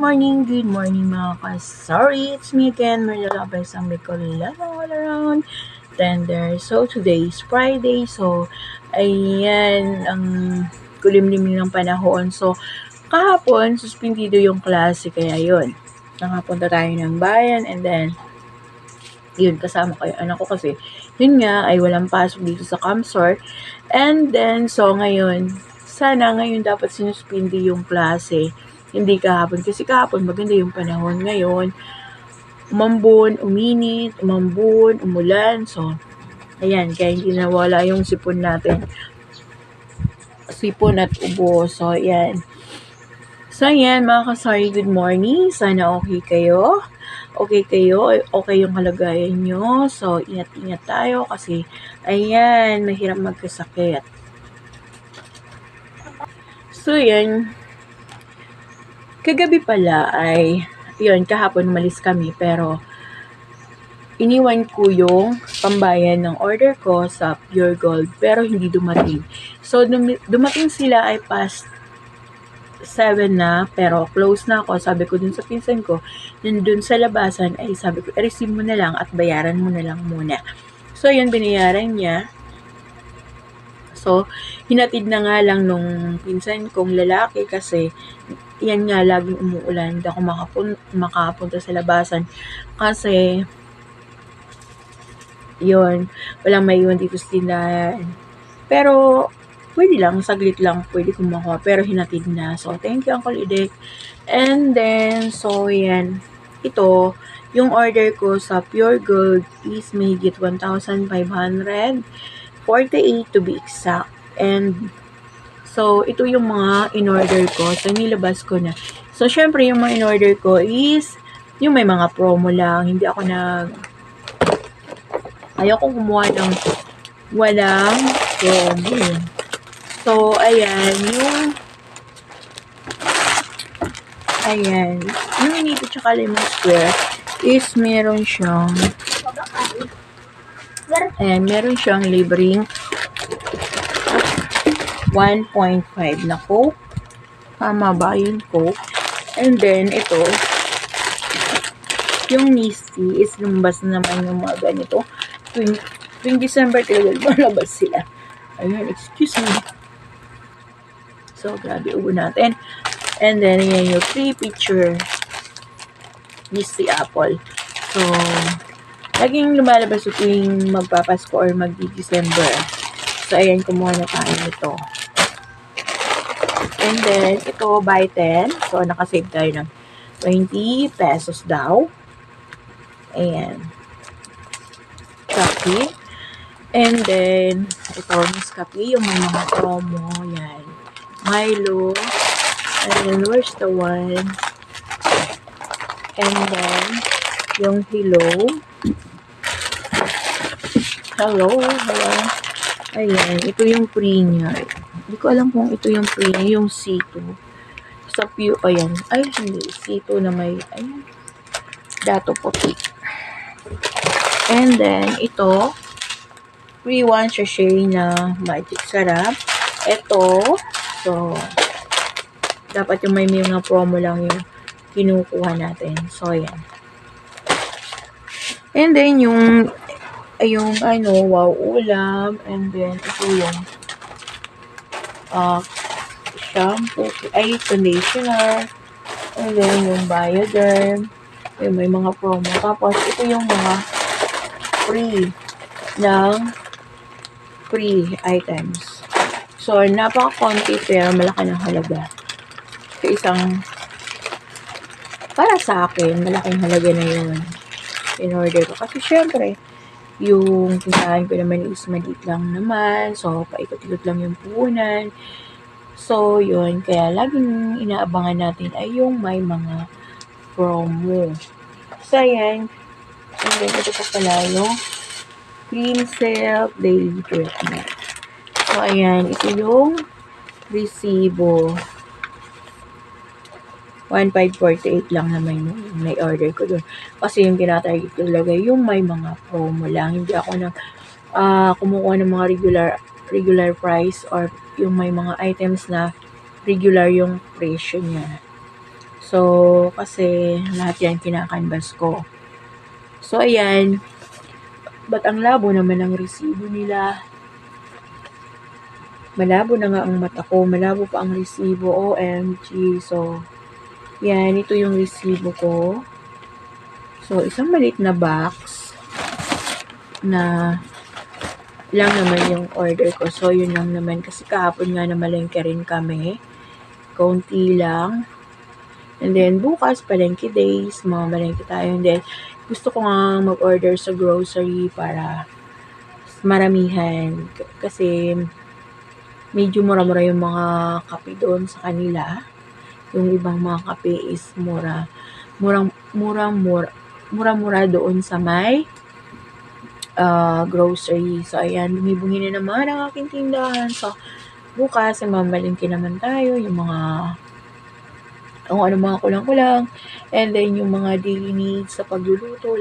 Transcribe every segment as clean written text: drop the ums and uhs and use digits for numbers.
good morning mga ka-sorry. It's me again, Marilla Baisang Bicolano all around tender. So, today is Friday. So, ayan, ang kulimlim ng panahon. So, kahapon, suspendido yung klase. Kaya yun, nakapunta tayo ng bayan and then, yun, kasama ko yung anak ko kasi, yun nga, ay walang pasok dito sa Camsor. And then, so ngayon, sana ngayon dapat sinuspindi yung klase. Hindi kahapon. Kasi kahapon, maganda yung panahon. Ngayon, umambon, uminit, umambon, umulan. So, ayan, kaya hindi nawala yung sipon natin. Sipon at ubo. So, ayan. So, ayan, mga kasari, good morning. Sana okay kayo. Okay yung kalagayan nyo. So, ingat-ingat tayo kasi, ayan, mahirap magkasakit. So, yan. Kagabi pala ay, yun, kahapon umalis kami pero iniwan ko yung pambayan ng order ko sa Pure Gold pero hindi dumating. So, dumating sila ay past 7 na pero close na ako. Sabi ko dun sa pinsan ko, nandun sa labasan ay sabi ko, i-receive mo na lang at bayaran mo na lang muna. So, yun, binayaran niya. So, hinatid na nga lang nung pinsan kong lalaki kasi yan nga, laging umuulan. Hindi ako makapunta sa labasan kasi yun, walang maiwan dito sa tindahan. Pero, pwede lang, saglit lang, pwede kumuha. Pero hinatid na. So, thank you, Uncle Idek. And then, so, yan. Ito, yung order ko sa Pure Gold is mahigit 1,548 to be exact. And, so, ito yung mga in-order ko. So, nilabas ko na. So, syempre, yung mga in-order ko is yung may mga promo lang. Hindi ako ayaw kong kumuha ng walang promo. So, ayan, yung Unito tsaka Lemon Square is meron siyang libreng 1.5 na Coke. Tama ba yun, Coke? And then, ito, yung Misty is lumabas na naman yung mga ganito. Tuwing December talaga malabas sila. Ayun, excuse me. So, grabe, ubo natin. And then, yan yung 3 picture Misty Apple. So, laging lumalabas tuwing magpapasko or magdi-December. So, ayan, kumuha na tayo nito. And then, ito, buy 10. So, nakasave tayo ng 20 pesos daw. Ayan. Coffee. And then, ito, Nescafe, yung mga promo. Yan. Milo. And then, where's the one? And then, yung Hello. Ayan, ito yung free niya. Hindi ko alam kung ito yung free niya, yung C2. Sa Pew, ayan. Ay, hindi. C2 na may, ayan. Dato puti. And then, ito, free 1 sachet na magic sarap. Ito, so, dapat yung may mga promo lang yung kinukuha natin. So, ayan. And then, yung wow, ulam. And then, ito yung shampoo, conditioner. And then, yung Bioderm. Yung may mga promo. Tapos, ito yung mga free items. So, napaka-konti pero malaki ng halaga. Para sa akin, malaking halaga na yun in order ko. Kasi syempre, yung tindahan ko naman is maliit lang naman. So, paikot-ikot lang yung puhunan. So, yun. Kaya laging inaabangan natin ay yung may mga promo. So, ayan. And then, ito pa pala yung Cream Silk Daily Treatment. So, ayan. Ito yung resibo. 1,548 lang naman yung may order ko doon. Kasi yung tinatarget ko talaga yung may mga promo lang. Hindi ako kumukuha ng mga regular price or yung may mga items na regular yung presyo niya. So, So, kasi lahat yan kinakanvas ko. So, ayan. Ba't ang labo naman ng resibo nila? Malabo na nga ang mata ko. Malabo pa ang resibo. OMG. So, yan. Ito yung resibo ko. So, isang maliit na box na lang naman yung order ko. So, yun lang naman. Kasi kahapon nga na malengke rin kami. Kaunti lang. And then, bukas, palengke days. Mga malengke tayo. And then, gusto ko nga mag-order sa grocery para maramihan. Kasi, medyo mura-mura yung mga kape doon sa kanila. Yung ibang mga kape is mura. Mura doon sa may grocery. So, ayan, bumibungi na naman ang aking tindahan. So, bukas, mamalingki naman tayo. Yung mga, mga kulang-kulang. And then, yung mga daily needs sa pagluluto,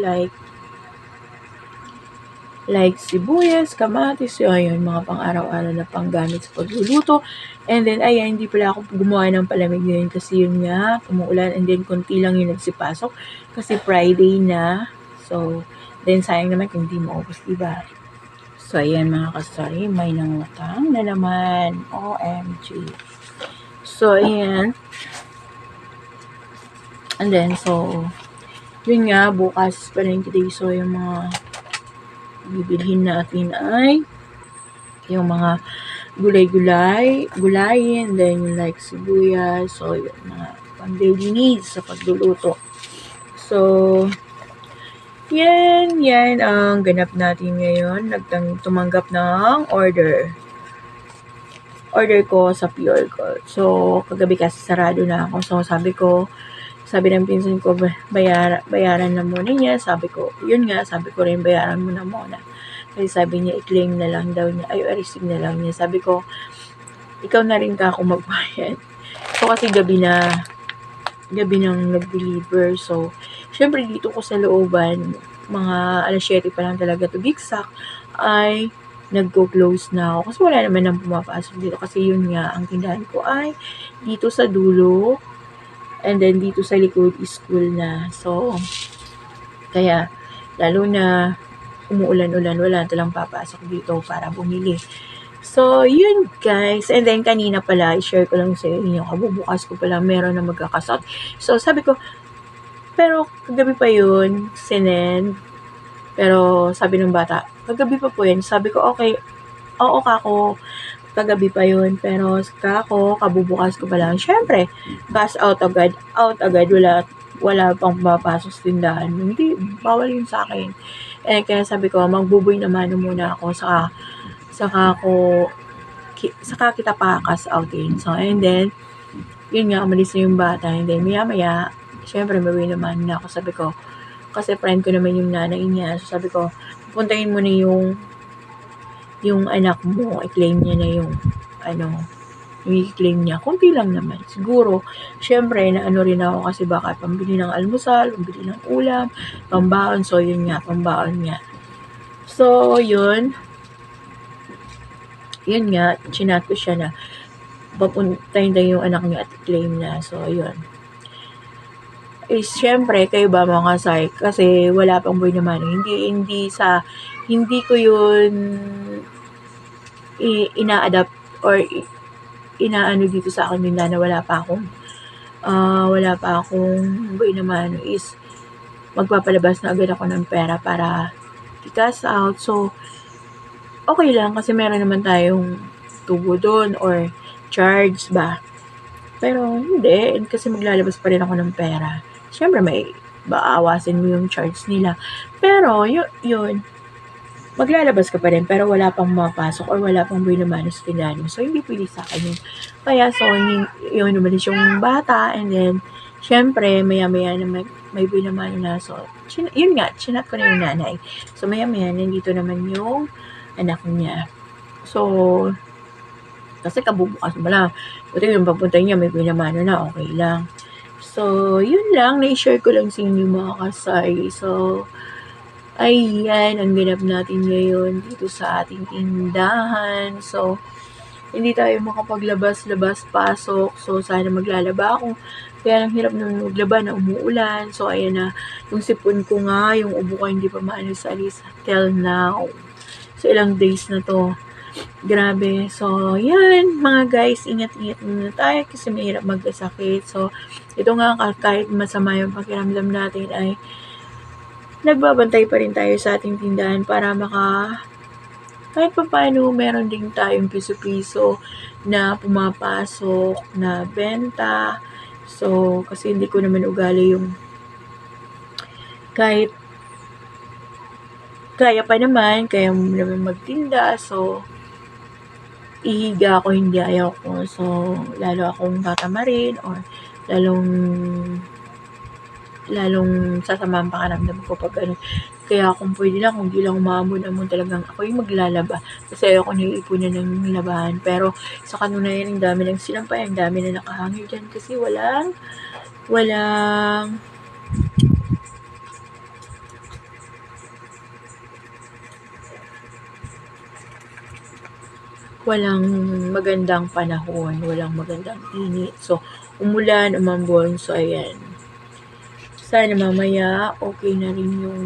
like sibuyas, kamatis, yun, mga pang-araw-araw na panggamit sa pagluluto. And then, ayan, hindi pala ako gumawa ng palamig ngayon kasi yun nga, umuulan. And then, konti lang yung nagsipasok kasi Friday na. So, then, sayang naman kung hindi maubos, diba? So, ayan mga kasari, may nangutang na naman. OMG. So, ayan. And then, so, yun nga, bukas pa rin today. So, yung mga bibilhin natin ay yung mga gulay, and then yung like sibuyas. So, yung mga pang-daily needs sa pagluluto. So, yan ang ganap natin ngayon. Tumanggap ng order ko sa Pure Gold. So, kagabi kasi sarado na ako. So, sabi ng pinsan ko, bayaran na muna niya. Sabi ko rin, bayaran mo na muna. Kasi sabi niya, i-claim na lang daw niya. I-receive na lang niya. Sabi ko, ikaw na rin ka ako magbayad. So, kasi gabi nang nag-deliver. So, syempre dito ko sa looban, mga alas 7 pa lang talaga to be exact, ay nag-go-close na ako. Kasi wala naman nang pumapasok dito. Kasi yun nga, ang tindahan ko ay dito sa dulo. And then, dito sa likod is school na. So, kaya, lalo na umuulan-ulan, wala talang papasok dito para bumili. So, yun guys. And then, kanina pala, i-share ko lang sa inyo. Kabubukas ko pala, meron na magkakasot. So, sabi ko, pero kagabi pa yun, sinend. Pero, sabi ng bata, kagabi pa po yun. Sabi ko, okay, oo kako, kagabi pa yun. Pero, kabubukas ko pa lang. Syempre, cash out agad, wala pang papasok sa tindahan. Hindi, bawal yun sa akin. Kaya sabi ko, magbuboy naman muna ako, saka kita pa-cash outin. So, and then, yun nga, umalis na yung bata. And then, maya, syempre, mabuboy naman na ako. Sabi ko, kasi friend ko naman yung nanay niya. So, sabi ko, puntahin mo na yung anak mo, i-claim niya na yung i-claim niya. Kunti lang naman. Siguro, syempre, naano rin ako kasi baka pambili ng almusal, pambili ng ulam, pambaon. So, yun nga, pambaon niya. So, yun nga, chinat ko siya na papuntahin daw yung anak niya at i-claim na. So, yun. Syempre, kayo ba mga kasay? Kasi wala pang buhay naman. Hindi ko yun ina-adapt or inaano dito sa akin yun na wala pa akong buhay naman is magpapalabas na agad ako ng pera para i-cash out. So, okay lang kasi meron naman tayong tubo doon or charge ba. Pero hindi, kasi maglalabas pa rin ako ng pera. Siyempre, baawasin mo yung charge nila. Pero, yun, maglalabas ka pa rin, pero wala pang mapasok or wala pang buhay naman sa tindahan. So, hindi pwede sa akin yun. Kaya, so, yun, umalis yung bata, and then, siyempre, maya-maya na may buhay naman na. So, yun nga, chinat ko na yung nanay. So, maya-maya, nandito naman yung anak niya. So, kasi kabubukas mo lang. Buti yung papunta niya, may buhay naman na, okay lang. So, yun lang. Na-share ko lang sa inyo mga kasay. So, ayan, ang ganap natin ngayon dito sa ating tindahan. So, hindi tayo makapaglabas-labas, pasok. So, sana maglalaba ako. Kaya lang hirap na maglaba na umuulan. So, ayan na, yung sipon ko nga, yung ubo ko hindi pa maalis-alis till now. So, ilang days na to. Grabe. So, yan, mga guys, ingat-ingat muna tayo kasi mahirap magkasakit. So, ito nga, kahit masama yung pakiramdam natin ay nagbabantay pa rin tayo sa ating tindahan para kahit pa paano meron din tayong piso-piso na pumapasok na benta. So, kasi hindi ko naman ugali yung kahit kaya pa naman, kaya mo naman magtinda. So, ihiga ako, hindi ayaw ko. So, lalo akong tatamarin or lalong sasama ang pakiramdam ko pag ano. Kaya kung pwede lang, kung di lang umamon-amon talagang ako yung maglalaba. Kasi ayoko naiipunan ng labahan. Pero sa kanunayan, ang dami ng sinampay, ang dami na nakahangil dyan kasi walang magandang panahon, walang magandang init. So, umulan, umambon, so ayan. Sana mamaya okay na rin yung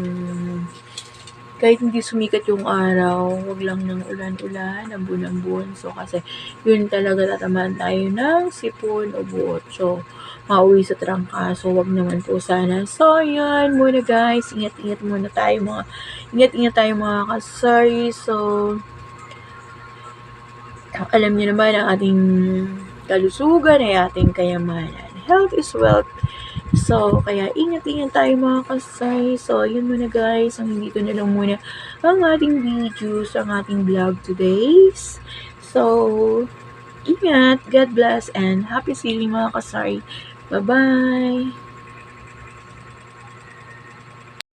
kahit hindi sumikat yung araw, wag lang ng ulan-ulan, ambon-ambon. So, kasi yun talaga tatamaan tayo ng sipon o buot. So, mauwi sa trangkaso, wag naman po sana. So, yun muna guys. Ingat-ingat tayo mga kasari. So, alam niyo naman ang ating kalusugan ay ating kayamanan. Health is wealth. So, kaya ingat-ingat tayo mga kasay. So, yun muna guys. Dito na lang muna ang ating videos, ang ating vlog today. So, ingat, God bless, and happy sailing mga kasay. Bye-bye!